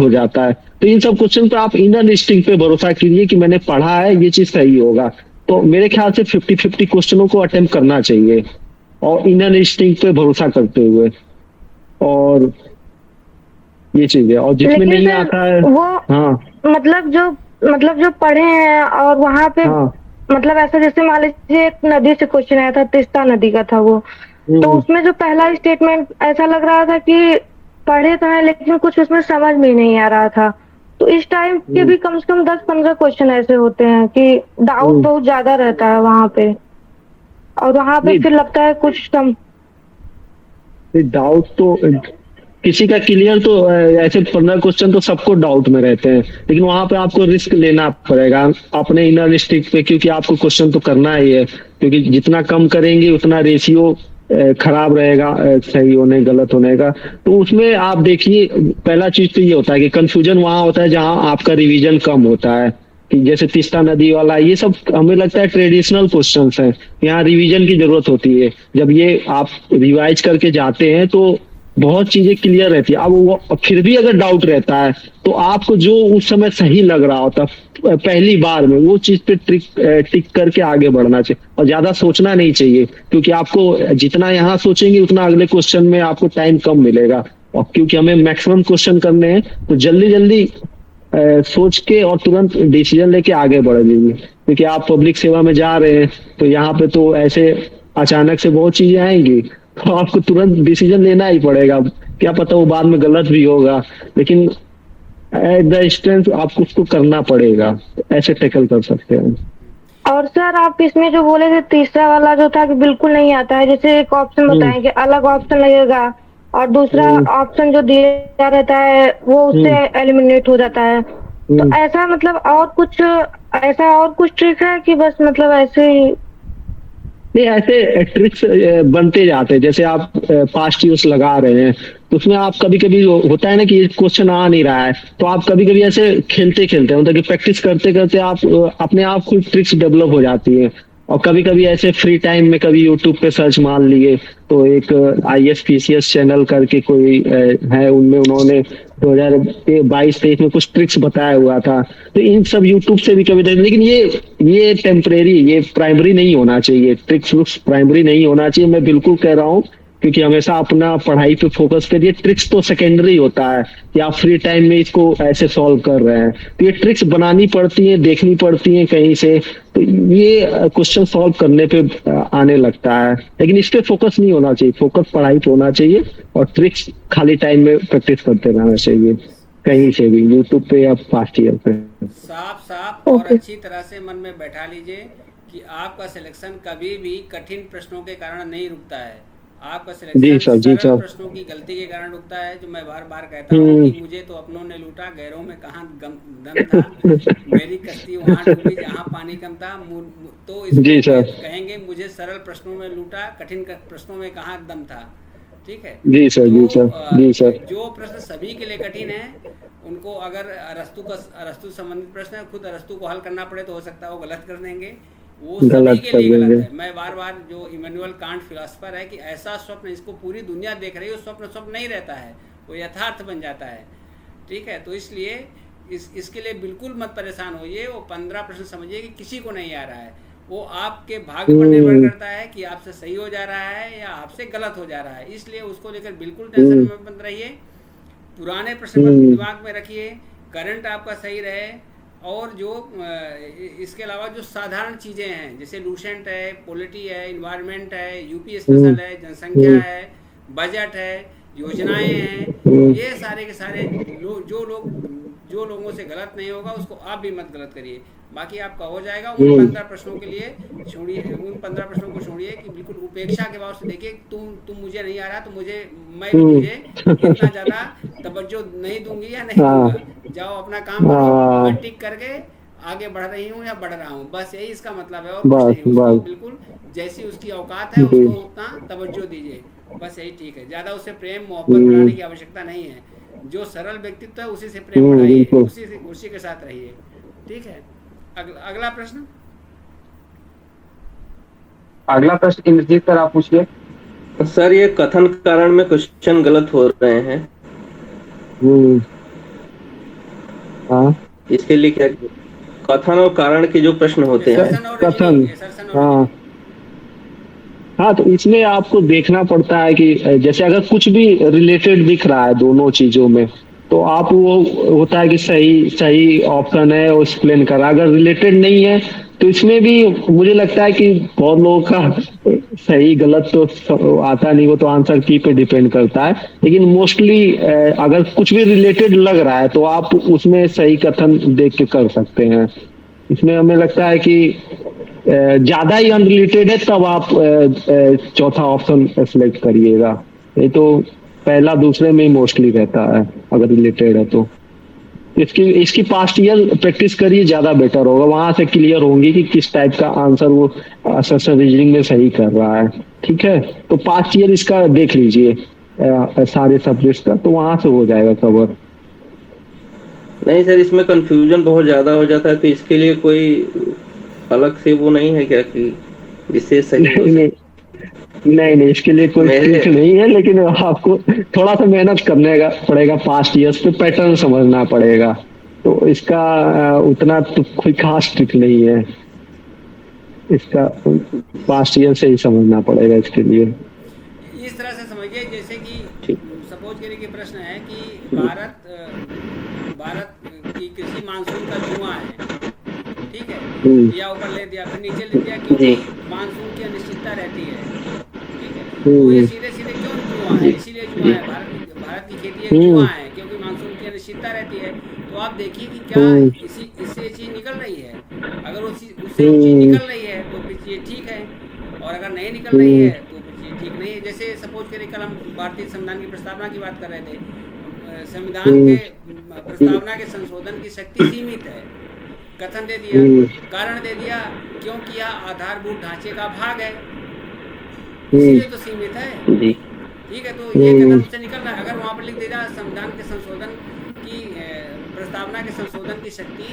हो जाता है। तो इन सब क्वेश्चन पे आप इनर इंस्टिंक्ट पे भरोसा कीजिए कि मैंने पढ़ा है, ये चीज सही होगा। तो मेरे ख्याल से 50-50 क्वेश्चनों को अटेम्प्ट करना चाहिए और इनर इंस्टिंक्ट पे भरोसा करते हुए। और ये चीज है, और जिसमें लेकिन नहीं सर आता है। वो हाँ मतलब जो पढ़े हैं और वहां पे हाँ। मतलब ऐसा जैसे मान लीजिए एक नदी से क्वेश्चन आया था, तीस्ता नदी का था वो, तो हम्म, उसमें जो पहला स्टेटमेंट ऐसा लग रहा था कि पढ़े तो है लेकिन कुछ उसमें समझ में नहीं आ रहा था। तो इस टाइम के हम्म, भी कम से कम 10-15 क्वेश्चन ऐसे होते हैं कि डाउट हम्म। बहुत ज्यादा रहता है वहां पे, और वहां पे नहीं, फिर लगता है कुछ सम डाउट तो किसी का क्लियर तो ऐसे 15 क्वेश्चन तो सबको डाउट में रहते हैं, लेकिन वहां पे आपको रिस्क लेना पड़ेगा अपने इनर इंस्टिंक्ट पे, क्योंकि आपको क्वेश्चन तो करना ही है। क्योंकि जितना कम करेंगे उतना रेशियो खराब रहेगा, सही होने गलत होने का। तो उसमें आप देखिए, पहला चीज तो ये होता है कि कंफ्यूजन वहां होता है जहां आपका रिवीजन कम होता है। कि जैसे तीस्ता नदी वाला, ये सब हमें लगता है ट्रेडिशनल क्वेश्चंस हैं, यहाँ रिवीजन की जरूरत होती है। जब ये आप रिवाइज करके जाते हैं तो बहुत चीजें क्लियर रहती है। अब वो फिर भी अगर डाउट रहता है तो आपको जो उस समय सही लग रहा होता पहली बार में, वो चीज पे टिक करके आगे बढ़ना चाहिए और ज्यादा सोचना नहीं चाहिए। क्योंकि आपको जितना यहाँ सोचेंगे उतना अगले क्वेश्चन में आपको टाइम कम मिलेगा। और क्योंकि हमें मैक्सिमम क्वेश्चन करने हैं तो जल्दी जल्दी सोच के और तुरंत डिसीजन लेके आगे बढ़ जाइए। क्योंकि आप पब्लिक सेवा में जा रहे हैं तो यहाँ पे तो ऐसे अचानक से बहुत चीजें आएंगी, तो आपको तुरंत डिसीजन लेना ही पड़ेगा। क्या पता वो बाद में गलत भी होगा, लेकिन एट द इंस्टेंट आपको उसको करना पड़ेगा। ऐसे टैकल कर सकते हैं। और सर आप इसमें जो बोले थे तीसरा वाला जो था कि बिल्कुल नहीं आता है, जैसे एक ऑप्शन हम्म, बताएं कि अलग ऑप्शन लगेगा और दूसरा हम्म, ऑप्शन जो दिया रहता है वो उससे हम्म, एलिमिनेट हो जाता है। तो हम्म। ऐसा मतलब और कुछ ट्रिक है कि बस मतलब ऐसे ही? नहीं, ऐसे ट्रिक्स बनते जाते हैं। जैसे आप पास्ट यूज लगा रहे हैं तो उसमें आप कभी कभी होता है ना कि ये क्वेश्चन आ नहीं रहा है, तो आप कभी कभी ऐसे खेलते खेलते मतलब कि प्रैक्टिस करते करते आप अपने आप कुछ ट्रिक्स डेवलप हो जाती है। और कभी कभी ऐसे फ्री टाइम में कभी यूट्यूब पे सर्च मार लिए तो एक ISPCS चैनल करके कोई है, उनमें उन्होंने 2022-23 में कुछ ट्रिक्स बताया हुआ था। तो इन सब यूट्यूब से भी कभी, लेकिन ये टेम्परेरी, ये प्राइमरी नहीं होना चाहिए। ट्रिक्स वुक्स प्राइमरी नहीं होना चाहिए, मैं बिल्कुल कह रहा हूँ। क्योंकि हमेशा अपना पढ़ाई पे फोकस करिए। ट्रिक्स तो सेकेंडरी होता है कि आप फ्री टाइम में इसको ऐसे सॉल्व कर रहे हैं, तो ये ट्रिक्स बनानी पड़ती है, देखनी पड़ती है कहीं से। तो ये क्वेश्चन सॉल्व करने पे आने लगता है, लेकिन इस पे फोकस नहीं होना चाहिए। फोकस पढ़ाई पे होना चाहिए और ट्रिक्स खाली टाइम में प्रैक्टिस करते रहना चाहिए, कहीं से भी, यूट्यूब पे या फास्ट ईयर पे। साफ साफ और ओके। अच्छी तरह से मन में बैठा लीजिए कि आपका सिलेक्शन कभी भी कठिन प्रश्नों के कारण नहीं रुकता है। आपका जी सिलेक्शन सर, जी सरल सर। प्रश्नों की गलती के कारण रुकता है। जो मैं बार बार कहता हूँ हम्म। कि मुझे तो अपनों ने लूटा, गैरों में कहाँ दम था। मेरी कश्ती वहाँ डूबी जहाँ पानी कम था। तो इसको जी सर, कहेंगे मुझे सरल प्रश्नों में लूटा, कठिन प्रश्नों में कहाँ दम था। ठीक है। जी सर, तो जी सर, जी सर। जो प्रश्न सभी के लिए कठिन है, उनको अगर अरस्तु संबंधित प्रश्न है, खुद अरस्तु को हल करना पड़े तो हो सकता है वो गलत कर देंगे। वो सभी गलत के कर लिए गलत देंगे। है। मैं बार बार, जो इमैनुअल कांट फिलोसफर है, कि ऐसा स्वप्न इसको पूरी दुनिया देख रही है, स्वप्न स्वप्न नहीं रहता है, वो यथार्थ बन जाता है। ठीक है। तो इसलिए इसके लिए बिल्कुल मत परेशान होइए। वो 15 प्रश्न समझिए कि किसी को नहीं आ रहा है। वो आपके भाग्य पर निर्भर हम्म, करता है कि आपसे सही हो जा रहा है या आपसे गलत हो जा रहा है। इसलिए उसको लेकर बिल्कुल टेंशन हम्म, में मत रहिए। पुराने प्रश्न मत हम्म, दिमाग में रखिए, करंट आपका सही रहे। और जो इसके अलावा जो साधारण चीज़ें हैं, जैसे लूसेंट है, पॉलिटी है, इन्वायरमेंट है, यूपी हम्म, स्पेशल है, जनसंख्या हम्म, है, बजट है, योजनाएं हैं, हम्म, ये सारे के सारे जो लोगों से गलत नहीं होगा उसको आप भी मत गलत करिए। बाकी आपका हो जाएगा। उन हम्म, 15 प्रश्नों के लिए छोड़िए, उन 15 प्रश्नों को छोड़िए कि बिल्कुल उपेक्षा के भाव से देखिए। तुम मुझे नहीं आ रहा तो मैं भी हम्म। तुझे इतना ज़्यादा तवज्जो नहीं दूंगी या नहीं हाँ, दूंगा। जाओ अपना काम करो, मैं हाँ। टिक करके आगे बढ़ रही हूँ या बढ़ रहा हूँ, बस यही इसका मतलब है और कुछ बस नहीं। उसको बस। बिल्कुल जैसी उसकी औकात है जी। उसको उतना तवज्जो दीजिए। बस यही ठीक है। ज़्यादा उससे प्रेम मोहब्बत हम्म, बढ़ाने की आवश्यकता नहीं है। जो सरल व्यक्तित्व है उसी से प्रेम बढ़ाइए, बिल्कुल। उसी के साथ रहिए। ठीक है। अगला प्रश्न। अगला प्रश्न इंद्रजीत सर आप पूछिए। सर, ये कथन कारण में क्वेश्चन गलत हो रहे हैं। हम्म, हाँ इसके लिए क्या कथन और कारण के जो प्रश्न होते हैं एसर्शन और कथन, रीजनिंग, एसर्शन और हाँ रीजनिंग। हाँ, तो इसमें आपको देखना पड़ता है कि जैसे अगर कुछ भी रिलेटेड दिख रहा है दोनों चीजों में, तो आप वो होता है कि सही सही ऑप्शन है वो एक्सप्लेन करा। अगर रिलेटेड नहीं है तो इसमें भी मुझे लगता है कि बहुत लोगों का सही गलत तो आता नहीं, वो तो आंसर की पे डिपेंड करता है। लेकिन मोस्टली अगर कुछ भी रिलेटेड लग रहा है तो आप उसमें सही कथन देख के कर सकते हैं। इसमें हमें लगता है कि ज्यादा ही अनरिलेटेड है तब आप चौथा ऑप्शन सेलेक्ट करिएगा। ये तो पहला दूसरे में ही मोस्टली रहता है अगर रिलेटेड है तो। इसकी इसकी पास्ट ईयर प्रैक्टिस करिए, ज्यादा बेटर होगा, वहां से क्लियर होंगी कि किस टाइप का आंसर वो असर रीजनिंग में सही कर रहा है। ठीक है, तो पास्ट ईयर इसका देख लीजिए सारे सब्जेक्ट का, तो वहां से हो जाएगा कवर। नहीं सर, इसमें कंफ्यूजन बहुत ज्यादा हो जाता है, तो इसके लिए कोई अलग से वो नहीं है क्या कि विशेष सही हो नहीं नहीं, इसके लिए कोई ट्रिक नहीं है, लेकिन आपको थोड़ा सा मेहनत करने का पड़ेगा, पास्ट ईयर्स पे पैटर्न समझना पड़ेगा। तो इसका उतना तो कोई खास ट्रिक नहीं है, इसका पास्ट ईयर से ही समझना पड़ेगा इसके लिए। इस तरह से समझिए जैसे कि ठीक। सपोज करिए कि प्रश्न है कि भारत की कृषि मानसून का जुआ है, ठीक है, या ऊपर ले दिया फिर नीचे ले दिया क्योंकि मानसून की अनिश्चितता रहती है, ठीक है। तो ये सीधे सीधे क्यों जुआ है, इसीलिए जुआ है, भारत की खेती एक जुआ है क्योंकि मानसून की अनिश्चितता रहती है। तो आप देखिए कि क्या इससे ये चीज निकल रही है। अगर उससे ये चीज निकल रही है तो फिर ये ठीक है, और अगर नहीं निकल रही है तो फिर ये ठीक नहीं है। जैसे सपोज करिए कल हम भारतीय संविधान की प्रस्तावना की बात कर रहे थे, संविधान के प्रस्तावना के संशोधन की शक्ति सीमित है। कथन दे दिया, कारण दे दिया, क्योंकि यह आधारभूत ढांचे का भाग है, इसलिए तो सीमित है। ठीक है, तो ये कथन उससे निकल रहा है। अगर वहाँ पर लिख दिया संविधान के संशोधन की प्रस्तावना के संशोधन की शक्ति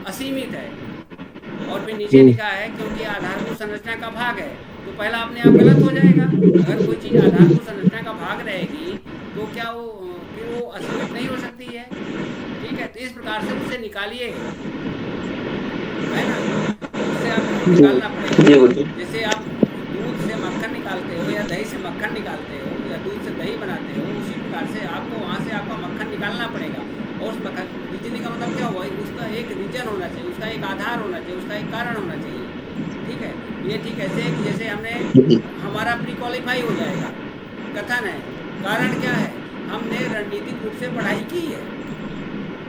असीमित है, और फिर नीचे लिखा है क्योंकि आधारभूत संरचना का भाग है, तो पहला अपने आप गलत हो जाएगा। अगर कोई चीज़ आधारभूत संरचना का भाग रहेगी तो क्या वो फिर वो असीमित नहीं हो सकती है। ठीक है, तो इस प्रकार से उसे निकालिए, है ना, उससे आपको निकालना पड़ेगा। जैसे आप दूध से मक्खन निकालते हो या दही से मक्खन निकालते हो या दूध से दही बनाते हो, उसी प्रकार से आपको वहाँ से आपका मक्खन निकालना पड़ेगा। और उस मक्खन रीजनिंग का मतलब क्या हुआ, उसका एक रीजन होना चाहिए, उसका एक आधार होना चाहिए, उसका एक कारण होना चाहिए। ठीक है, ये ठीक ऐसे जैसे हमने हमारा प्री क्वालिफाई हो जाएगा, कथन है, कारण क्या है, हमने रणनीतिक रूप से पढ़ाई की है।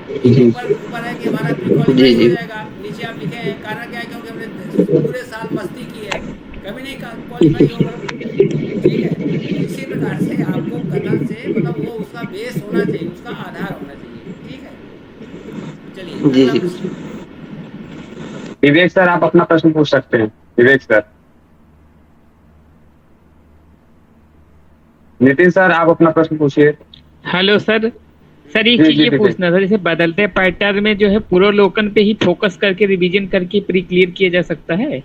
ऊपर है कि हमारा प्री क्वालिफाई हो जाएगा, नीचे आप लिखे हैं कारण क्या है, क्योंकि हमने पूरे साल मस्ती की है, कभी नहीं क्वालिफाई होगा। ठीक है, तो इसी प्रकार से आपको कथन से मतलब वो उसका बेस होना चाहिए, उसका आधार होना चाहिए। ठीक है, चलिए अगला प्रश्न। विवेक सर, आप अपना प्रश्न पूछ सकते हैं। विवेक सर, नितिन सर, आप अपना प्रश्न पूछिए। हेलो सर, सर एक चीज ये पूछना था, जैसे बदलते पैटर्न में जो है पूर्वावलोकन पे ही फोकस करके रिवीजन करके प्री क्लियर किया जा सकता है?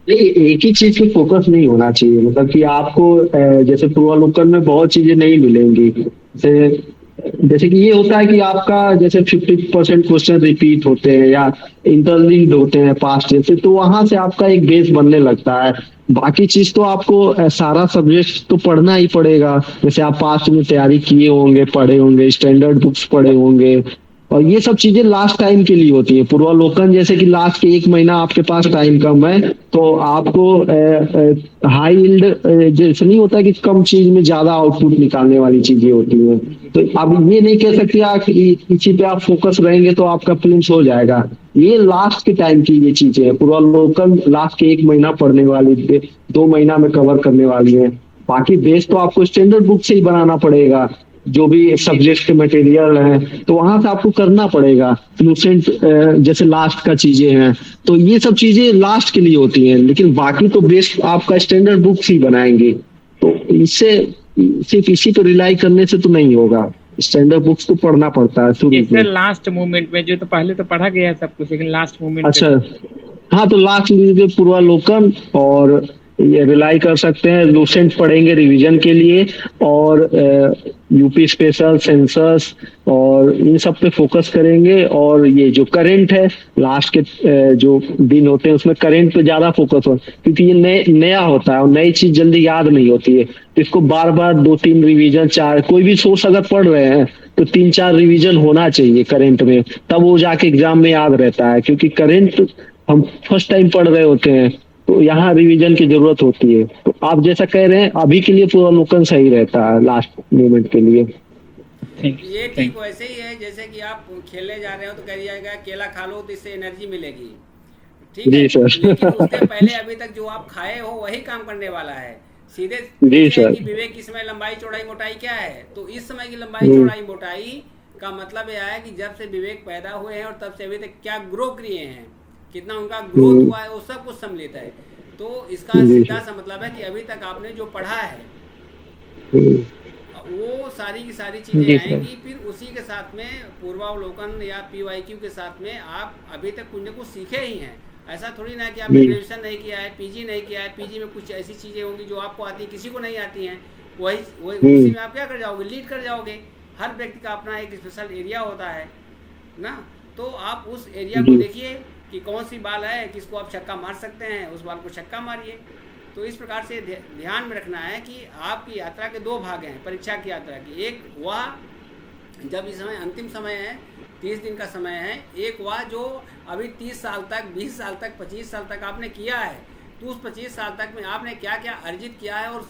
नहीं, एक ही चीज पे फोकस नहीं होना चाहिए। मतलब कि आपको जैसे पूर्वावलोकन में बहुत चीजें नहीं मिलेंगी, जैसे कि ये होता है कि आपका जैसे 50% क्वेश्चन रिपीट होते हैं या इंटरलिंक्ड होते हैं पास्ट से, तो वहां से आपका एक बेस बनने लगता है। बाकी चीज तो आपको सारा सब्जेक्ट तो पढ़ना ही पड़ेगा। जैसे आप पास्ट में तैयारी किए होंगे, पढ़े होंगे, स्टैंडर्ड बुक्स पढ़े होंगे, और ये सब चीजें लास्ट टाइम के लिए होती है। पूर्वावलोकन जैसे कि लास्ट के 1 महीना आपके पास टाइम कम है, तो आपको हाई यील्ड जैसे नहीं होता कि कम चीज में ज्यादा आउटपुट निकालने वाली चीजें होती हैं। तो अब ये नहीं कह सकते आप इसी पे आप फोकस रहेंगे तो आपका प्रिलिम्स हो जाएगा। ये लास्ट के टाइम की ये चीजें है। पूर्वावलोकन लास्ट के 1 महीना पढ़ने वाली, 2 महीना में कवर करने वाली है। बाकी बेस तो आपको स्टैंडर्ड बुक से ही बनाना पड़ेगा, जो भी सब्जेक्ट के मटेरियल है, तो वहां से आपको करना पड़ेगा। फ्लूसेंट जैसे लास्ट का चीजें हैं, तो ये सब चीजें लास्ट के लिए होती हैं, लेकिन बाकी तो बेस्ट आपका स्टैंडर्ड बुक ही बनाएंगे। तो इससे सिर्फ इसी पर रिलाई करने से तो नहीं होगा, स्टैंडर्ड बुक्स तो पढ़ना पड़ता है शुरू में। लास्ट मोमेंट में जो तो पहले तो पढ़ा गया सब कुछ, लेकिन लास्ट मोमेंट। अच्छा, हाँ, तो लास्ट में पूर्वावलोकन और ये रिलाई कर सकते हैं, लूसेंट पढ़ेंगे रिवीजन के लिए, और यूपी स्पेशल, सेंसस और इन सब पे फोकस करेंगे। और ये जो करंट है, लास्ट के जो दिन होते हैं उसमें करंट पे ज्यादा फोकस हो, क्योंकि ये नया होता है और नई चीज जल्दी याद नहीं होती है, तो इसको बार बार 2-3 रिवीजन, 4, कोई भी सोर्स अगर पढ़ रहे हैं तो 3-4 रिवीजन होना चाहिए करंट में, तब वो जाके एग्जाम में याद रहता है। क्योंकि करंट हम फर्स्ट टाइम पढ़ रहे होते हैं तो यहाँ रिवीजन की जरूरत होती है। तो आप जैसा कह रहे हैं अभी के लिए पूर्वावलोकन सही रहता है लास्ट मोमेंट के लिए। ये ठीक वैसे ही है जैसे कि आप खेलने जा रहे हो तो कह जाएगा केला खा लो तो इससे एनर्जी मिलेगी, ठीक जी है, सर। लेकिन उसके पहले अभी तक जो आप खाए हो वही काम करने वाला है। सीधे जी ये सर। कि विवेक की समय लंबाई चौड़ाई मोटाई क्या है, तो इस समय की लंबाई चौड़ाई मोटाई का मतलब यह है कि जब से विवेक पैदा हुए हैं और तब से अभी तक क्या ग्रो किए हैं, कितना उनका ग्रोथ हुआ है, वो सब कुछ सम्मिलित है। तो इसका जी सीधा सर। सा मतलब है कि अभी तक आपने जो पढ़ा है वो सारी की सारी जी चीजें सर। आएंगी, फिर उसी के साथ में पूर्वावलोकन या पीवाईक्यू के साथ में आप अभी तक कुछ न कुछ सीखे ही हैं। ऐसा थोड़ी ना कि आपने जी। ग्रेजुएशन नहीं किया है, पीजी नहीं किया है, पीजी में कुछ ऐसी चीजें होंगी जो आपको आती है, किसी को नहीं आती हैं, वही उसी में आप क्या कर जाओगे, लीड कर जाओगे। हर व्यक्ति का अपना एक स्पेशल एरिया होता है ना, तो आप उस एरिया को जी। देखिए कि कौन सी बाल है, किसको आप छक्का मार सकते हैं, उस बाल को छक्का मारिए। तो इस प्रकार से ध्यान में रखना है कि आपकी यात्रा के 2 भाग हैं परीक्षा की यात्रा की। एक वह जब इस समय अंतिम समय है, 30 दिन का समय है, एक वह जो अभी 30 साल तक, 20 साल तक, 25 साल तक आपने किया है, तो उस 25 साल तक में आपने क्या क्या अर्जित किया है और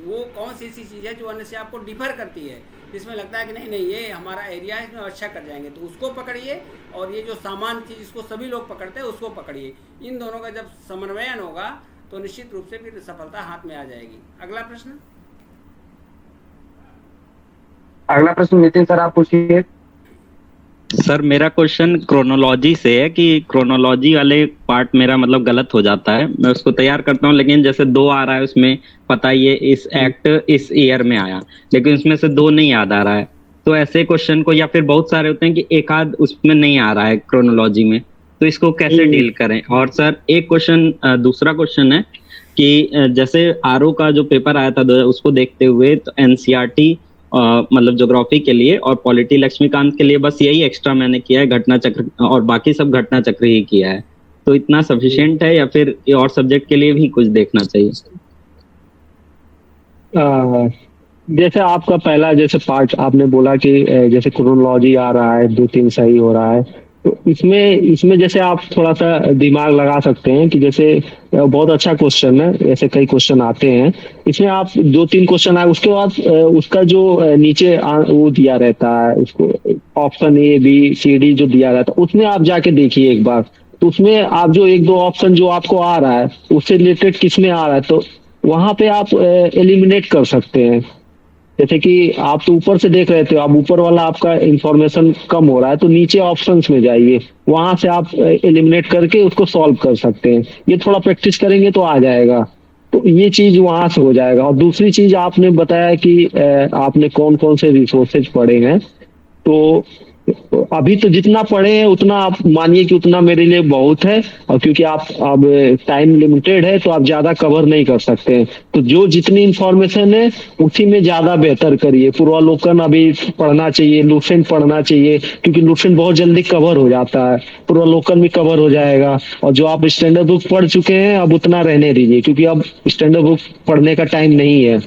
वो कौन सी ऐसी चीज़ है जो अन्य से आपको डिफर करती है, जिसमें लगता है कि नहीं नहीं ये हमारा एरिया है, इसमें अच्छा कर जाएंगे, तो उसको पकड़िए। और ये जो सामान्य चीज़ इसको सभी लोग पकड़ते हैं उसको पकड़िए। इन दोनों का जब समन्वयन होगा तो निश्चित रूप से फिर सफलता हाथ में आ जाएगी। अगला प्रश्न। अगला प्रश्न नितिन सर आप पूछिए। सर मेरा क्वेश्चन क्रोनोलॉजी से है कि क्रोनोलॉजी वाले पार्ट मेरा मतलब गलत हो जाता है, मैं उसको तैयार करता हूँ, लेकिन जैसे 2 आ रहा है उसमें पता ये इस एक्ट इस ईयर में आया, लेकिन उसमें से 2 नहीं याद आ रहा है। तो ऐसे क्वेश्चन को, या फिर बहुत सारे होते हैं कि एक आध उसमें नहीं आ रहा है क्रोनोलॉजी में, तो इसको कैसे डील करें। और सर एक क्वेश्चन, दूसरा क्वेश्चन है कि जैसे आरओ का जो पेपर आया था उसको देखते हुए, तो एनसीईआरटी मतलब ज्योग्राफी के लिए और पॉलिटी लक्ष्मीकांत के लिए बस यही एक्स्ट्रा मैंने किया है, घटना चक्र, और बाकी सब घटना चक्र ही किया है, तो इतना सफिशिएंट है या फिर ये और सब्जेक्ट के लिए भी कुछ देखना चाहिए? जैसे आपका पहला जैसे पार्ट आपने बोला कि जैसे क्रोनोलॉजी आ रहा है, 2-3 सही हो रहा है, तो इसमें जैसे आप थोड़ा सा दिमाग लगा सकते हैं कि जैसे बहुत अच्छा क्वेश्चन है, ऐसे कई क्वेश्चन आते हैं, इसमें आप 2-3 क्वेश्चन आए उसके बाद उसका जो नीचे वो दिया रहता है, उसको option A B C D जो दिया रहता है उसमें आप जाके देखिए एक बार, तो उसमें आप जो 1-2 ऑप्शन जो आपको आ रहा है उससे रिलेटेड किसमें आ रहा है, तो वहां पे आप एलिमिनेट कर सकते हैं। जैसे कि आप तो ऊपर से देख रहे थे, अब ऊपर वाला आपका इंफॉर्मेशन कम हो रहा है, तो नीचे ऑप्शंस में जाइए, वहां से आप एलिमिनेट करके उसको सॉल्व कर सकते हैं। ये थोड़ा प्रैक्टिस करेंगे तो आ जाएगा, तो ये चीज वहां से हो जाएगा। और दूसरी चीज आपने बताया कि आपने कौन कौन से रिसोर्सेज पढ़े हैं, तो अभी तो जितना पढ़े हैं उतना आप मानिए कि उतना मेरे लिए बहुत है, और क्योंकि आप अब टाइम लिमिटेड है तो आप ज्यादा कवर नहीं कर सकते हैं, तो जो जितनी इंफॉर्मेशन है उसी में ज्यादा बेहतर करिए। पूर्वावलोकन अभी पढ़ना चाहिए, लूसेंट पढ़ना चाहिए, क्योंकि लूसेंट बहुत जल्दी कवर हो जाता है, पूर्वावलोकन भी कवर हो जाएगा। और जो आप स्टैंडर्ड बुक पढ़ चुके हैं अब उतना रहने दीजिए, क्योंकि अब स्टैंडर्ड बुक पढ़ने का टाइम नहीं है।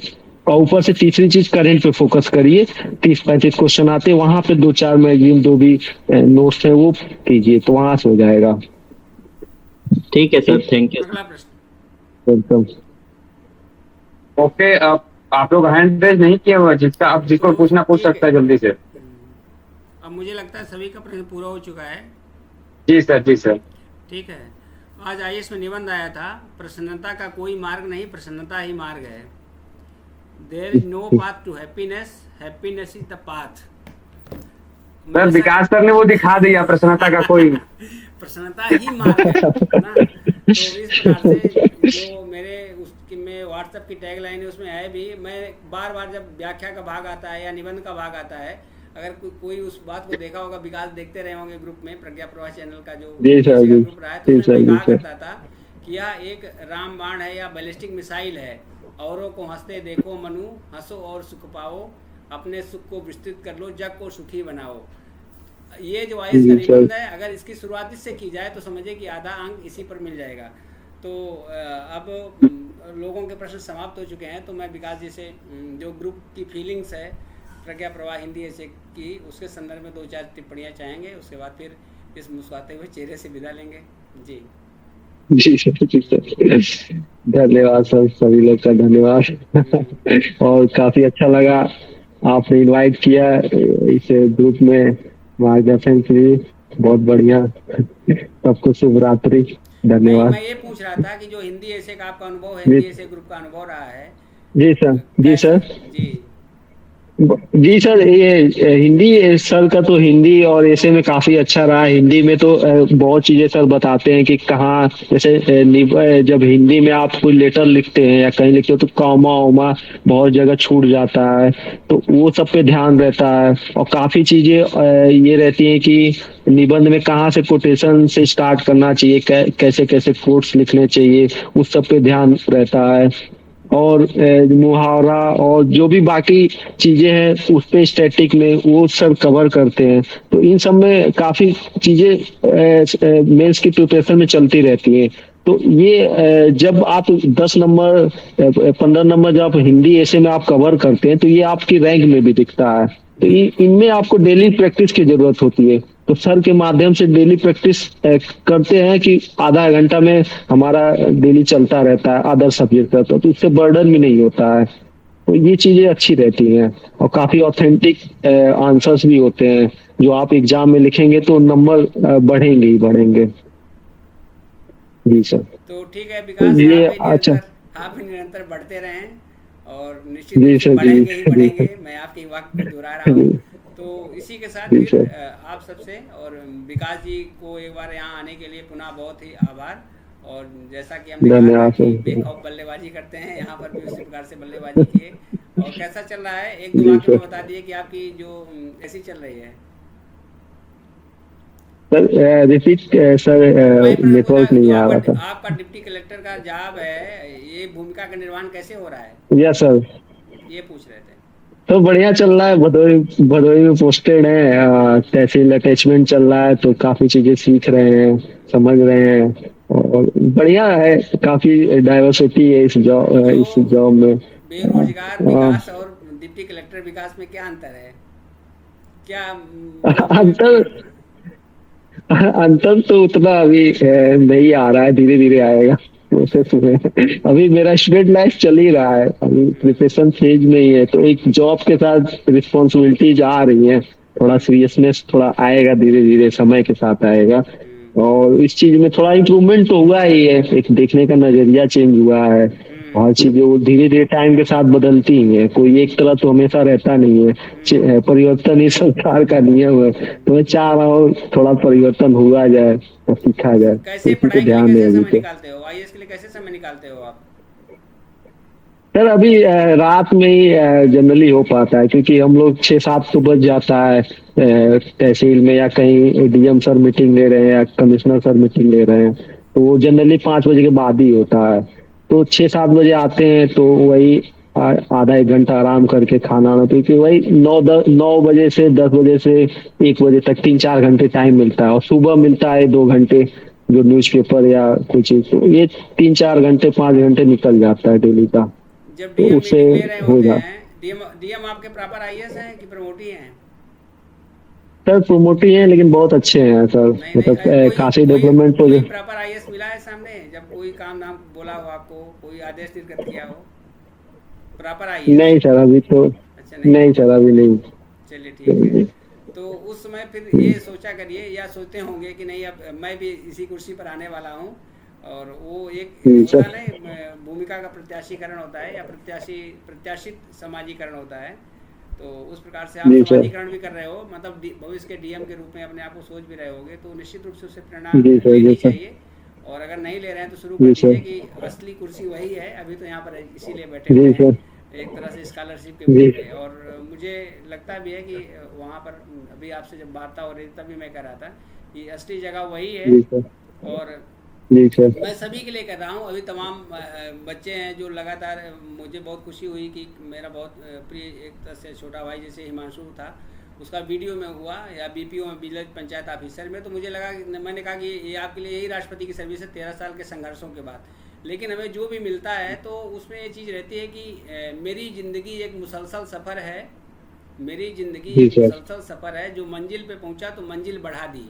और ऊपर से तीसरी चीज करंट पे फोकस करिए, 30-35 क्वेश्चन आते हैं, वहां पे 2-4 मैगजीन जो भी नोट्स है वो कीजिए, तो वहां से हो जाएगा। ठीक है सर, थैंक यू। अगला प्रश्न। वेलकम। ओके, आप लोग हैंड रेज नहीं किए हुए, जिसका आप जिसको पूछना पूछ सकता है जल्दी से। अब मुझे लगता है सभी का प्रश्न पूरा हो चुका है। जी सर, जी सर। ठीक है, आज IAS में निबंध आया था, प्रसन्नता का कोई मार्ग नहीं, प्रसन्नता ही मार्ग है। There is no path to happiness, happiness is the path. Sir Vikas sir ने वो दिखा दिया, प्रसन्नता का कोई प्रसन्नता ही मार्ग है ना। तो इस प्रकार से जो मेरे उसकी में व्हाट्सएप की टैगलाइन है उसमें है भी, मैं बार बार जब व्याख्या का भाग आता है या निबंध का भाग आता है, अगर कोई उस बात को देखा होगा, विकास देखते रहे होंगे ग्रुप में, प्रज्ञा प्रवाह चैनल का जो ग्रुप रहा है, तो उसमें मैं कहा करता था यह एक रामबाण है या बैलिस्टिक मिसाइल है। औरों को हंसते देखो मनु, हंसो और सुख पाओ, अपने सुख को विस्तृत कर लो, जग को सुखी बनाओ। ये जो आईएएस का जी सर। निबंध है, अगर इसकी शुरुआत इससे की जाए तो समझिए कि आधा अंक इसी पर मिल जाएगा। तो अब लोगों के प्रश्न समाप्त हो चुके हैं, तो मैं विकास जी से जो ग्रुप की फीलिंग्स है प्रज्ञा प्रवाह हिंदी ऐसे की, उसके संदर्भ में 2-4 टिप्पणियाँ चाहेंगे। उसके बाद फिर इस मुस्कुराते हुए चेहरे से विदा लेंगे। जी जी सर, जी सर, धन्यवाद सर, सभी लोग का धन्यवाद। और काफी अच्छा लगा आपने इनवाइट किया इस ग्रुप में मार्गदर्शन के लिए, बहुत बढ़िया। सबको शुभ रात्रि, नहीं, धन्यवाद। मैं ये पूछ रहा था कि जो हिंदी ऐसे का आपका अनुभव है, हिंदी ऐसे ग्रुप का अनुभव रहा है जी सर, जी कैसा? सर, जी जी सर, ये हिंदी सर का तो हिंदी और ऐसे में काफी अच्छा रहा। हिंदी में तो बहुत चीजें सर बताते हैं कि कहाँ, जैसे जब हिंदी में आप कोई लेटर लिखते हैं या कहीं लिखते हो तो कॉमा वॉमा बहुत जगह छूट जाता है, तो वो सब पे ध्यान रहता है। और काफी चीजें ये रहती हैं कि निबंध में कहाँ से कोटेशन से स्टार्ट करना चाहिए, कैसे कैसे कोट्स लिखने चाहिए, उस सब पे ध्यान रहता है। और मुहावरा और जो भी बाकी चीजें हैं उस पे स्टैटिक में वो सब कवर करते हैं। तो इन सब में काफी चीजें मेंस की प्रिपरेशन में चलती रहती हैं। तो ये जब आप 10 नंबर 15 नंबर जब आप हिंदी ऐसे में आप कवर करते हैं तो ये आपकी रैंक में भी दिखता है। तो इनमें आपको डेली प्रैक्टिस की जरूरत होती है। तो सर के माध्यम से डेली प्रैक्टिस करते हैं कि आधा घंटा में हमारा डेली चलता रहता है अदर सब्जेक्ट का, तो इससे बर्डन भी नहीं होता है। तो ये चीजें अच्छी रहती हैं और काफी ऑथेंटिक आंसर्स भी होते हैं। जो आप एग्जाम में लिखेंगे तो नंबर बढ़ेंगे ही बढ़ेंगे। जी सर। तो ठीक है विकास, ये आप अच्छा। निरंतर बढ़ते रहें और निश्चित जी रूप से सर, जी बढ़ेंगे ही जी बढ़ेंगे। सर, मैं आपकी वाक्य को दोहरा रहा हूँ। तो इसी के साथ जी फिर सर, आप सबसे और विकास जी को एक बार यहाँ आने के लिए पुनः बहुत ही आभार। और जैसा कि हमने कहा था धन्यवाद कि सर। बेखौफ बल्लेबाजी करते हैं, यहाँ पर भी उसी प्रकार से बल्लेबाजी किए। और कैसा चल रहा है, एक दो जी वाक्य में सर। बता दिए कि आपकी जो कैसी चल रही है। सर रिपीट सर, मैं प्रश्न पूछ रहा नेटवर्क नहीं जो आ रहा था। आपका डिप्टी कलेक्टर का जॉब है, ये भूमिका का निर्वहन कैसे हो रहा है, यस सर। ये पूछ रहे थे। तो बढ़िया चल रहा है, भदोई भदोई में पोस्टेड है, तहसील अटैचमेंट चल रहा है, तो काफी चीजें सीख रहे हैं, समझ रहे हैं और बढ़िया है। काफी डाइवर्सिटी है इस तो जॉब में। बेरोजगार अ, विकास और डिप्टी कलेक्टर विकास में क्या अंतर है, क्या मतलब अंतर अंतर तो उतना अभी नहीं आ रहा है, धीरे धीरे आएगा प्रोसेस में। अभी मेरा स्टूडेंट लाइफ चल ही रहा है, अभी प्रिपरेशन फेज में ही है, तो एक जॉब के साथ रिस्पॉन्सिबिलिटीज आ रही है, थोड़ा सीरियसनेस थोड़ा आएगा, धीरे धीरे समय के साथ आएगा। और इस चीज में थोड़ा इम्प्रूवमेंट तो हुआ ही है, एक देखने का नजरिया चेंज हुआ है। और चीजें वो धीरे धीरे टाइम के साथ बदलती ही है, कोई एक तरह तो हमेशा रहता नहीं है। परिवर्तन ही संसार का नियम है। तो मैं चाह रहा हूँ थोड़ा परिवर्तन हुआ जाए और सीखा जाए, तो कैसे इसी पे पढ़ाई के लिए ध्यान दें कैसे अभी समय तो। निकालते हो, आईएएस के लिए कैसे समय निकालते हो आप। सर अभी रात में ही जनरली हो पाता है, क्योंकि हम लोग 6-7 तो बज जाता है तहसील में, या कहीं डीएम सर मीटिंग ले रहे हैं या कमिश्नर सर मीटिंग ले रहे हैं, तो वो जनरली 5 बजे के बाद ही होता है। तो 6-7 बजे आते हैं, तो वही आधा एक घंटा आराम करके खाना आना, क्योंकि वही 9 बजे से 10 बजे से 1 बजे तक 3-4 घंटे टाइम मिलता है, और सुबह मिलता है 2 घंटे जो न्यूज़पेपर या कुछ चीज। तो ये 3-4 घंटे 5 घंटे निकल जाता है डेली का, जब तो डीएम उससे मीटिंग ले रहे हो होते जा। हैं, डीएम आपके प्रॉपर आईएएस हैं कि प्रमोटी हैं। सर प्रोमोटी है लेकिन बहुत अच्छे हैं सर, नहीं नहीं, मतलब कोई काफी कोई डेवलपमेंट कोई प्रोजेक्ट। प्रॉपर आईएएस मिला है सामने, जब कोई काम नाम बोला हो आपको, कोई आदेश निर्गत किया हो, प्रॉपर आईएएस। नहीं सर अभी तो, अच्छा नहीं नहीं मिला। सर अभी नहीं। चलिए ठीक है। तो उस समय फिर ये सोचा करिए या सोचते होंगे कि नहीं अब मैं भी इसी कुर्सी पर आने वाला हूँ, और वो एक होता सर। नहीं भूमिका का प्रत्याशीकरण होता है या प्रत्याशित समाजीकरण होता है। तो उस प्रकार से आप जी सर। समाजीकरण भी कर रहे हो, मतलब भविष्य के डीएम के रूप में अपने आप को सोच भी रहे होगे, तो निश्चित रूप से उससे प्रेरणा जी सर, लेनी जी सर। चाहिए। और अगर नहीं ले रहे हैं तो शुरू कर जी दीजिए सर। कि असली कुर्सी वही है, अभी तो यहाँ पर इसीलिए बैठे जी हुए हैं सर। एक तरह से स्कॉलरशिप के जी। मूड पे। और मुझे लगता भी है कि वहाँ पर अभी आपसे जब वार्ता हो रही थी तभी मैं कह रहा था कि असली जगह वही है। जी सर। और जी सर। मैं सभी के लिए कर रहा हूँ। अभी तमाम बच्चे हैं जो लगातार, मुझे बहुत खुशी हुई कि मेरा बहुत प्रिय एक तरह से छोटा भाई जैसे हिमांशु था, उसका वीडियो में हुआ या बीपीओ में, विलेज पंचायत ऑफिसर में, तो मुझे लगा कि मैंने कहा कि ये आपके लिए यही राष्ट्रपति की सर्विस है 13 साल के संघर्षों के बाद। लेकिन हमें जो भी मिलता है तो उसमें ये चीज़ रहती है कि मेरी ज़िंदगी एक मुसलसल सफ़र है, मेरी ज़िंदगी जी एक सर। मुसलसल सफ़र है, जो मंजिल पे पहुंचा तो मंजिल बढ़ा दी,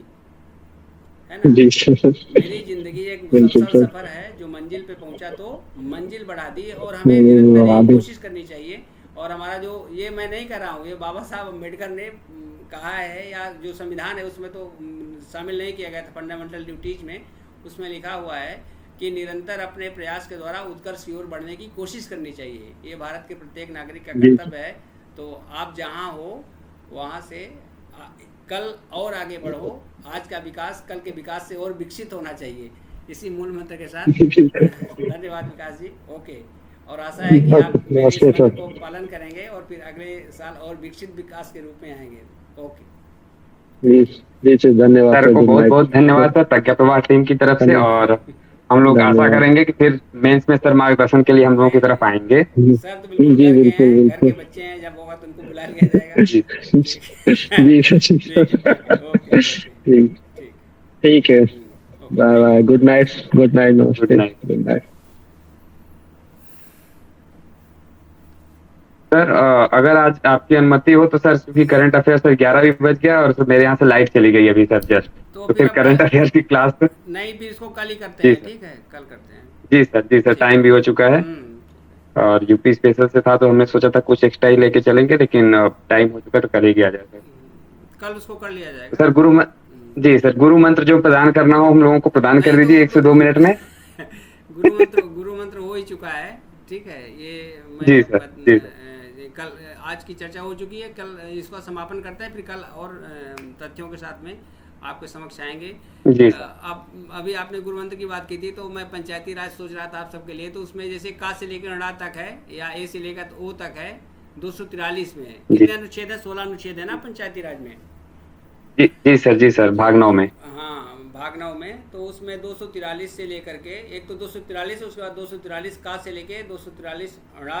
है ना। जी सर। मेरी ज़िंदगी एक बिल्कुल मुसलसल सर। सफ़र है, जो मंजिल पे पहुंचा तो मंजिल बढ़ा दी, और हमें निरंतर यही कोशिश करनी चाहिए। और हमारा जो, ये मैं नहीं कर रहा हूँ, ये बाबा साहब अम्बेडकर ने कहा है, या जो संविधान है उसमें तो शामिल नहीं किया गया था फंडामेंटल ड्यूटीज में, उसमें लिखा हुआ है कि निरंतर अपने प्रयास के द्वारा उत्कर्ष की ओर बढ़ने की कोशिश करनी चाहिए। ये भारत के प्रत्येक नागरिक का जी। कर्तव्य है। तो आप जहाँ हो वहाँ से कल और आगे बढ़ो। आज का विकास कल के विकास से और विकसित होना चाहिए। इसी मूल मंत्र के साथ धन्यवाद विकास जी। ओके, और आशा है कि आप मेरे इस नमस्ते मंत्र सर। को पालन करेंगे और फिर अगले साल और विकसित विकास के रूप में आएंगे। ओके, जी जी सर, धन्यवाद सर सर। को गुड बहुत नाइट। बहुत धन्यवाद सर प्रज्ञा प्रवाह टीम की तरफ से। धन्यवाद। और हम लोग आशा धन्यवाद। करेंगे कि फिर मेंस में सर मार्गदर्शन के लिए हम लोगों की तरफ आएंगे। सर तो बिल्कुल जी घर के बिल्कुल हैं, घर के बिल्कुल। बच्चे हैं, जब होगा तो उनको बुला लिया जाएगा। जी जी सर। ठीक है, ठीक है, ओके, ठीक ठीक, ठीक है। Okay, bye bye. Good night. Good night. नमस्ते। Good night. Good night. Sir अगर आज आपकी अनुमति हो तो सर, क्योंकि करंट अफेयर्स सर 11 भी बज गया और सर मेरे यहाँ से लाइट चली गई अभी सर जस्ट, तो तो फिर फिर अब करंट अफेयर्स की क्लास। नहीं, फिर इसको कल ही करते जी हैं। सर। ठीक है, कल करते हैं। जी सर, जी सर, ठीक। टाइम भी हो चुका है। और यूपी स्पेशल से था तो हमने सोचा था कुछ एक्स्ट्रा ही लेके चलेंगे, लेकिन टाइम हो चुका तो कल ही किया जाए सर। कल उसको कर लिया जाएगा। सर जी सर, गुरु मंत्र जो प्रदान करना हो हम लोगों को प्रदान कर नहीं, दीजिए 1 से 2 मिनट में। गुरु मंत्र हो ही चुका है। ठीक है, ये जी सर, जी सर। कल आज की चर्चा हो चुकी है। कल इसका समापन करते हैं, फिर कल और तथ्यों के साथ में आपके समक्ष आएंगे। जी सर। आप अभी आपने गुरु मंत्र की बात की थी, तो मैं पंचायती राज सोच रहा था आप सबके लिए। तो उसमें जैसे का से लेकर णा तक है, या ए से लेकर ओ तक है, 243 में है। कितने अनुच्छेद है? 16 अनुच्छेद है ना पंचायती राज में। जी सर, जी सर, भाग 9 में। हाँ, भाग 9 में। तो उसमें 243 से लेकर के, एक तो 243 है, उसके बाद 243 का से लेके 243 णा,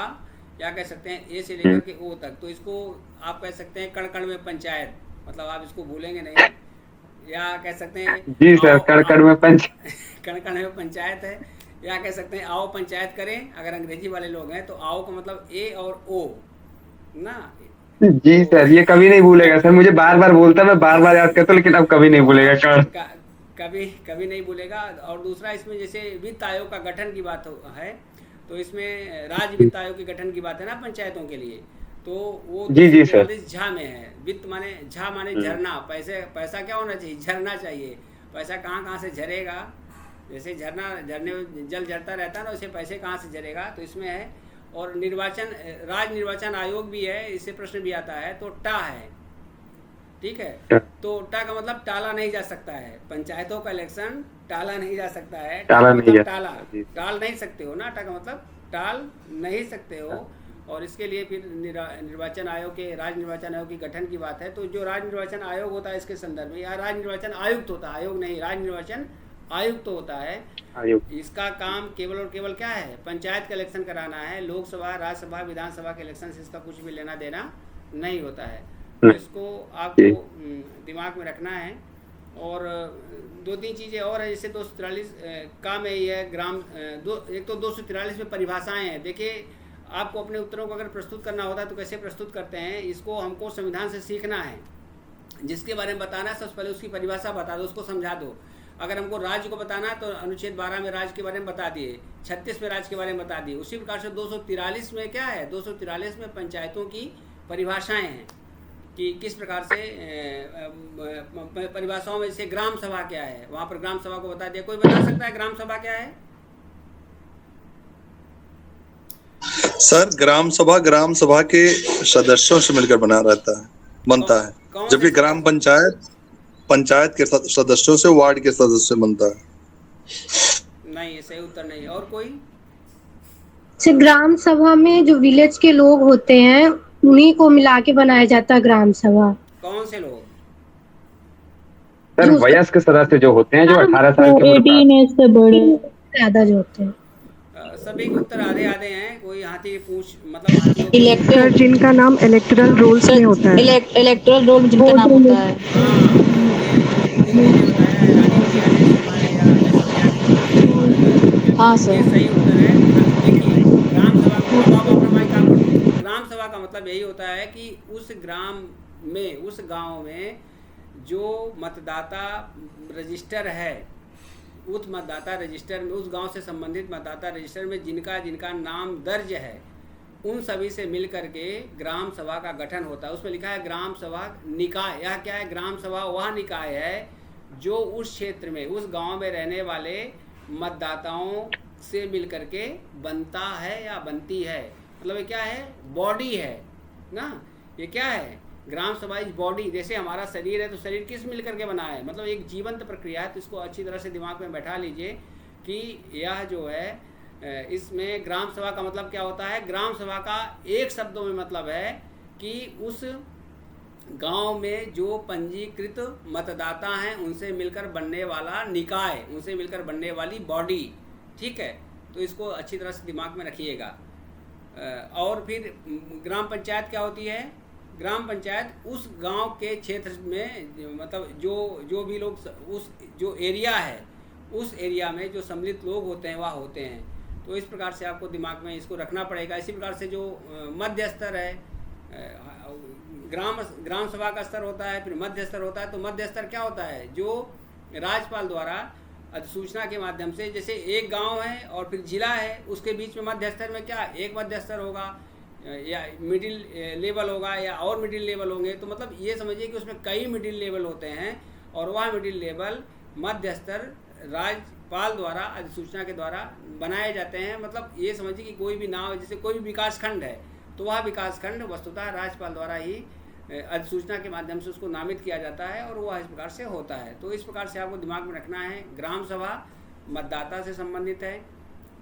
या कह सकते हैं ए से लेकर के ओ तक। तो इसको आप कह सकते हैं कण कण में पंचायत, मतलब आप इसको भूलेंगे नहीं। या कह सकते हैं जी सर, कण कण में कण कण में पंचायत है। या कह सकते हैं आओ पंचायत करें, अगर अंग्रेजी वाले लोग हैं तो आओ का मतलब ए और ओ ना। जी सर, ये कभी नहीं भूलेगा सर, मुझे बार बार बोलता, मैं बार बार याद करता हूँ, लेकिन अब कभी नहीं भूलेगा कण। कभी कभी नहीं भूलेगा। और दूसरा, इसमें जैसे वित्त आयोग का गठन की बात है, तो इसमें राज्य वित्त आयोग के गठन की बात है ना पंचायतों के लिए। तो वो जी सर। 243 झा में है। वित्त माने, झा माने झरना। पैसा क्या होना चाहिए? झरना चाहिए। पैसा कहाँ कहाँ से झरेगा? जैसे झरने में जल झरता रहता है ना, वैसे पैसे कहाँ से झरेगा, तो इसमें है। और राज्य निर्वाचन आयोग भी है, इससे प्रश्न भी आता है। तो टा है, ठीक है। तो टा का मतलब टाला नहीं जा सकता है। पंचायतों का इलेक्शन टाला नहीं जा सकता है। टाल नहीं सकते हो ना। टा का मतलब टाल नहीं सकते हो। और इसके लिए फिर निर्वाचन आयोग के, राज्य निर्वाचन आयोग की गठन की बात है। तो जो राज्य निर्वाचन आयोग होता है इसके संदर्भ में, या राज्य निर्वाचन आयुक्त होता है, आयोग नहीं, राज्य निर्वाचन आयुक्त होता है। इसका काम केवल और केवल क्या है? पंचायत का इलेक्शन कराना है। लोकसभा, राज्यसभा, विधानसभा के इलेक्शन से इसका कुछ भी लेना देना नहीं होता है। तो इसको आपको दिमाग में रखना है। और 2-3 चीज़ें और है, जैसे 243 का में ये है ग्राम एक तो 243 में परिभाषाएं हैं। देखिए, आपको अपने उत्तरों को अगर प्रस्तुत करना होता है तो कैसे प्रस्तुत करते हैं, इसको हमको संविधान से सीखना है। जिसके बारे में बताना है सबसे पहले उसकी परिभाषा बता दो, उसको समझा दो। अगर हमको राज्य को बताना है तो अनुच्छेद 12 में राज्य के बारे में बता दिए, 36 में राज्य के बारे में बता दिए। उसी प्रकार से 243 में क्या है? 243 में पंचायतों की परिभाषाएं हैं कि किस प्रकार से परिभाषाओं में, जैसे ग्राम सभा क्या है, वहाँ पर ग्राम सभा को बता दिया। कोई बता सकता है ग्राम सभा क्या है? सर, ग्राम सभा के सदस्यों से मिलकर बनता है, जबकि ग्राम पंचायत के सदस्यों से, वार्ड के सदस्य से बनता है। नहीं, ये सही उत्तर नहीं। और कोई? ग्राम सभा में जो विलेज के लोग होते हैं उन्हीं को मिला के बनाया जाता है ग्राम सभा। कौन से लोग? सर वयस्क सदस्य जो होते हैं, जो 18 साल के 18 एज से बड़े ज्यादा जो होते हैं। सभी के उत्तर आधे आधे हैं। कोई हाथी की पूंछ मतलब हाथियों की इलेक्टर जिनका नाम इलेक्टोरल रोल्स में होता है। इलेक्टोरल रोल जिनका नाम होता है। ये बताया रानी प्रिया ने, शर्मा ने या ऐश्वर्या ने। हाँ ये सर। सही उत्तर है। देखिए ग्राम सभा, अब आप अपना माइक ऑफ कर दो। ग्राम सभा का मतलब यही होता है कि उस ग्राम में, उस गांव में जो मतदाता रजिस्टर है, उस मतदाता रजिस्टर में, उस गांव से संबंधित मतदाता रजिस्टर में जिनका जिनका नाम दर्ज है, उन सभी से मिल करके ग्राम सभा का गठन होता है। उसमें लिखा है ग्राम सभा निकाय। यह क्या है? ग्राम सभा वह निकाय है जो उस क्षेत्र में, उस गांव में रहने वाले मतदाताओं से मिल करके बनता है या बनती है। मतलब ये क्या है? बॉडी है ना। ये क्या है? ग्राम सभा इज बॉडी। जैसे हमारा शरीर है तो शरीर किस मिल करके बना है? मतलब एक जीवंत प्रक्रिया है। तो इसको अच्छी तरह से दिमाग में बैठा लीजिए कि यह जो है, इसमें ग्राम सभा का मतलब क्या होता है? ग्राम सभा का एक शब्दों में मतलब है कि उस गांव में जो पंजीकृत मतदाता हैं उनसे मिलकर बनने वाला निकाय, उनसे मिलकर बनने वाली बॉडी। ठीक है, तो इसको अच्छी तरह से दिमाग में रखिएगा। और फिर ग्राम पंचायत क्या होती है? ग्राम पंचायत उस गांव के क्षेत्र में, मतलब जो भी लोग उस जो एरिया है, उस एरिया में जो सम्मिलित लोग होते हैं वह होते हैं। तो इस प्रकार से आपको दिमाग में इसको रखना पड़ेगा। इसी प्रकार से जो मध्य स्तर है, ग्राम सभा का स्तर होता है, फिर मध्य स्तर होता है। तो मध्य स्तर क्या होता है? जो राज्यपाल द्वारा अधिसूचना के माध्यम से, जैसे एक गांव है और फिर जिला है, उसके बीच में मध्य स्तर में क्या, एक मध्य स्तर होगा या मिडिल लेवल होगा या और मिडिल लेवल होंगे। तो मतलब ये समझिए कि उसमें कई मिडिल लेवल होते हैं और वह मिडिल लेवल मध्य स्तर राज्यपाल द्वारा अधिसूचना के द्वारा बनाए जाते हैं। मतलब ये समझिए कि कोई भी नाम, जैसे कोई भी विकास खंड है तो वह विकास खंड वस्तुतः राज्यपाल द्वारा ही अधिसूचना के माध्यम से उसको नामित किया जाता है और वह इस प्रकार से होता है। तो इस प्रकार से आपको दिमाग में रखना है। ग्राम सभा मतदाता से संबंधित है,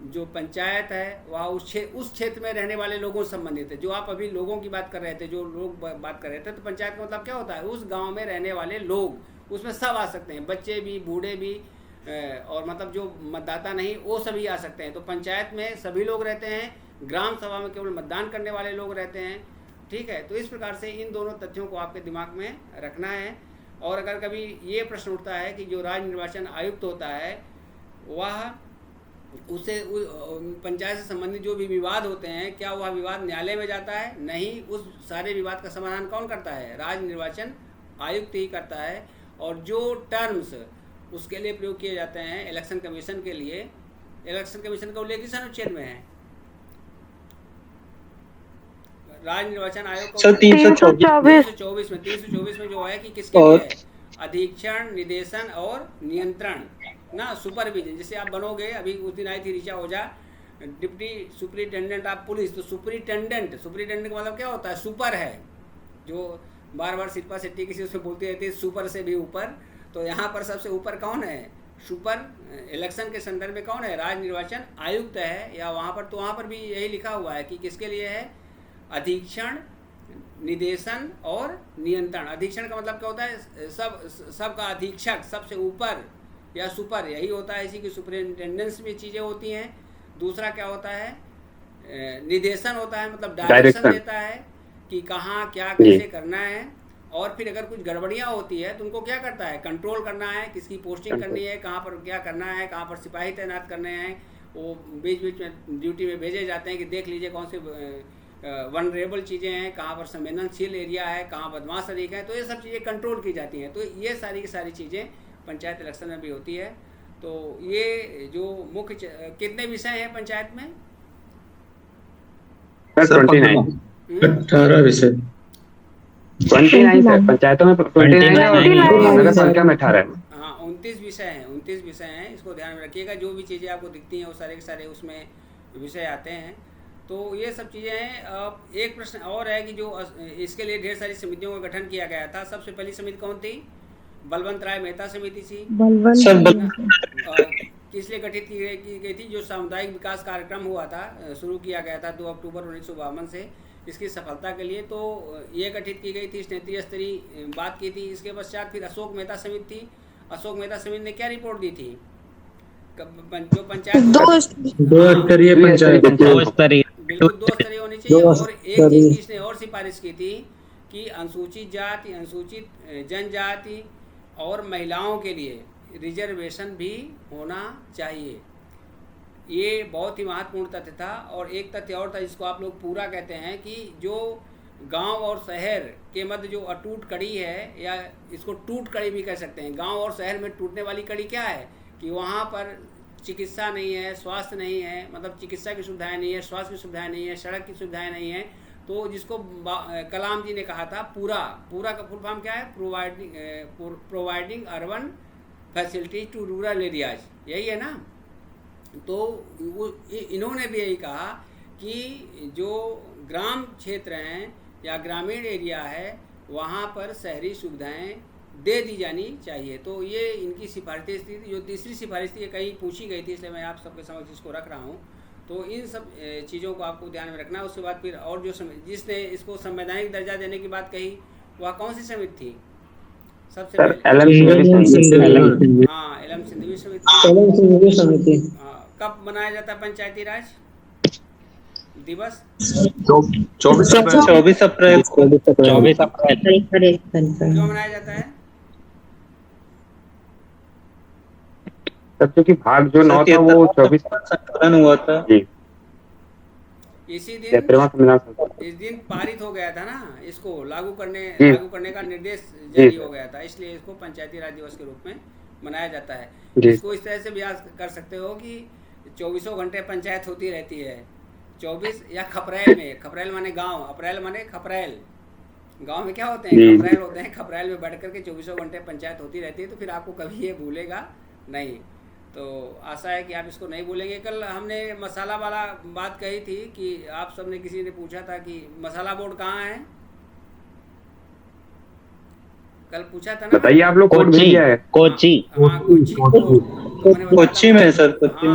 जो पंचायत है वह उस क्षेत्र में रहने वाले लोगों से संबंधित है। जो आप अभी लोगों की बात कर रहे थे, जो लोग बात कर रहे थे, तो पंचायत का मतलब क्या होता है? उस गाँव में रहने वाले लोग, उसमें सब आ सकते हैं, बच्चे भी, बूढ़े भी, और मतलब जो मतदाता नहीं वो सभी आ सकते हैं। तो पंचायत में सभी लोग रहते हैं, ग्राम सभा में केवल मतदान करने वाले लोग रहते हैं। ठीक है, तो इस प्रकार से इन दोनों तथ्यों को आपके दिमाग में रखना है। और अगर कभी ये प्रश्न उठता है कि जो राज्य निर्वाचन आयुक्त होता है वह, उसे पंचायत से संबंधित जो भी विवाद होते हैं, क्या वह विवाद न्यायालय में जाता है? नहीं, उस सारे विवाद का समाधान कौन करता है? राज्य निर्वाचन आयुक्त ही करता है। और जो टर्म्स उसके लिए प्रयोग किए जाते हैं इलेक्शन कमीशन के लिए, इलेक्शन कमीशन का उल्लेख किस अनुच्छेद में है? राज्य निर्वाचन आयोग का 324 में जो है कि किसके लिए है? अधीक्षण, निदेशन और नियंत्रण ना, सुपरविजन। जैसे आप बनोगे, अभी उस दिन आई थी ऋचा ओझा, डिप्टी सुपरिटेंडेंट ऑफ पुलिस। तो सुपरिटेंडेंट का मतलब क्या होता है? सुपर है। जो बार बार शिल्पा शेट्टी किसी उसमें बोलती रहती है सुपर से भी ऊपर, तो यहाँ पर सबसे ऊपर कौन है? सुपर इलेक्शन के संदर्भ में कौन है? राज्य निर्वाचन आयुक्त है। या वहाँ पर, तो वहाँ पर भी यही लिखा हुआ है कि किसके लिए है? अधीक्षण, निदेशन और नियंत्रण। अधीक्षण का मतलब क्या होता है? सबका अधीक्षक, सबसे ऊपर या सुपर, यही होता है। इसी की सुपरिटेंडेंस में चीज़ें होती हैं। दूसरा क्या होता है? निदेशन होता है, मतलब डायरेक्शन देता है कि कहाँ क्या कैसे करना है। और फिर अगर कुछ गड़बड़ियाँ होती है तो उनको क्या करता है? कंट्रोल करना है, किसकी पोस्टिंग करनी है, कहाँ पर क्या करना है, कहाँ पर सिपाही तैनात करने हैं। वो बीच बीच में ड्यूटी में भेजे जाते हैं कि देख लीजिए कौन से वनरेबल चीज़ें हैं, कहाँ पर संवेदनशील एरिया है, कहाँ बदमाश तरीका है। तो ये सब चीज़ें कंट्रोल की जाती हैं। तो ये सारी की सारी चीज़ें पंचायत इलेक्शन में भी होती है। तो ये जो मुख्य कितने विषय हैं पंचायत में? 18 विषय। 29 सर, पंचायतों में 29 है और नगर पालिका में 18 है। हाँ, 29 विषय हैं। इसको ध्यान में रखिएगा। जो भी चीज़ें आपको दिखती हैं वो सारे के सारे उसमें विषय आते हैं। तो ये सब चीज़ें हैं। अब एक प्रश्न और है कि जो इसके लिए ढेर सारी समितियों का गठन किया गया था। सबसे पहली समिति कौन थी? बलवंत राय मेहता समिति थी। किस लिए गठित की गई थी? जो सामुदायिक विकास कार्यक्रम हुआ था, शुरू किया गया था 2 अक्टूबर 1952 से, इसकी सफलता के लिए तो ये गठित की गई थी। इसने त्रिस्तरीय बात की थी। इसके पश्चात फिर अशोक मेहता समिति थी। अशोक मेहता समिति ने क्या रिपोर्ट दी थी? जो पंचायत दो स्तरीय पंचायत दो स्तरीय बिल्कुल 2 स्तरीय होनी चाहिए। और एक चीज की इसने और सिफारिश की थी कि अनुसूचित जाति, अनुसूचित जनजाति और महिलाओं के लिए रिजर्वेशन भी होना चाहिए। ये बहुत ही महत्वपूर्ण तथ्य था। और एक तथ्य और था जिसको आप लोग पूरा कहते हैं कि जो गांव और शहर के मध्य जो अटूट कड़ी है, या इसको टूट कड़ी भी कह सकते हैं, गांव और शहर में टूटने वाली कड़ी क्या है कि वहाँ पर चिकित्सा नहीं है, स्वास्थ्य नहीं है, मतलब चिकित्सा की सुविधाएं नहीं है, स्वास्थ्य की सुविधाएं नहीं है, सड़क की सुविधाएं नहीं है। तो जिसको कलाम जी ने कहा था पूरा का फुल फॉर्म क्या है? Providing urban facilities to rural areas, यही है ना। तो इन्होंने भी यही कहा कि जो ग्राम क्षेत्र हैं या ग्रामीण एरिया है वहाँ पर शहरी सुविधाएं दे दी जानी चाहिए। तो ये इनकी सिफारिश थी। जो तीसरी सिफारिश थी ये कहीं पूछी गई थी, इसलिए मैं आप सबके समक्ष इसको रख रहा हूँ। तो इन सब चीज़ों को आपको ध्यान में रखना है। उसके बाद फिर और जो जिसने इसको संवैधानिक दर्जा देने की बात कही वह कौन सी समिति थी? सबसे पहले एलएम सिंघवी समिति। कब मनाया जाता है पंचायती राज दिवस? 24 अप्रैल क्यों मनाया जाता है? तब क्योंकि भाग जो 9 था वो 24 संशोधन हुआ था जी। इसी दिन 73वां संविधान इस दिन पारित हो गया था ना, इसको लागू करने का निर्देश जारी हो गया था, इसलिए इसको पंचायती राज दिवस के रूप में मनाया जाता है। इसको इस तरह से भी याद कर सकते हो कि 24 घंटे पंचायत होती रहती है। 24 या खपरेल में, खपरेल माने गांव, अप्रैल माने खपरेल, गांव में क्या होते हैं? खपरेल होते हैं। खपरेल में बैठ करके 24 घंटे पंचायत होती रहती है। तो फिर आपको कभी ये भूलेगा नहीं। तो आशा है कि आप इसको नहीं भूलेंगे। कल हमने मसाला वाला बात कही थी कि आप सबने, किसी ने पूछा था कि मसाला बोर्ड कहाँ है, कल पूछा था ना। बताइए, आप लोग कोड भेजा है? कोची। हाँ, कोची में सर, कोची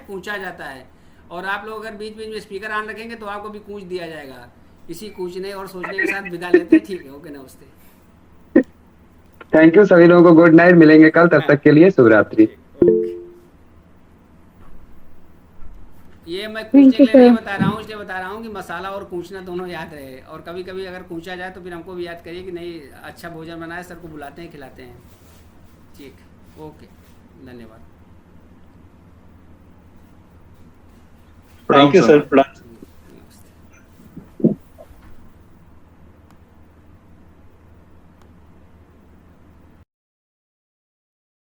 कूचा जाता है। और आप लोग अगर बीच बीच में स्पीकर ऑन रखेंगे तो आपको भी कूच दिया जाएगा। इसी कूचने और सोचने के साथ विदा लेते हैं। ठीक है, ओके, नमस्ते। थैंक यू सभी लोगों को, गुड नाइट, मिलेंगे कल, तब तक के लिए शुभ रात्रि। ये मैं कूचने के लिए नहीं बता रहा हूँ, इसलिए बता रहा हूँ कि मसाला और कूचना दोनों याद रहे। और कभी कभी अगर कूचा जाए तो फिर हमको भी याद करिए कि नहीं, अच्छा भोजन बनाए, सर को बुलाते हैं, खिलाते हैं। ठीक, ओके, धन्यवाद। Thank you sir.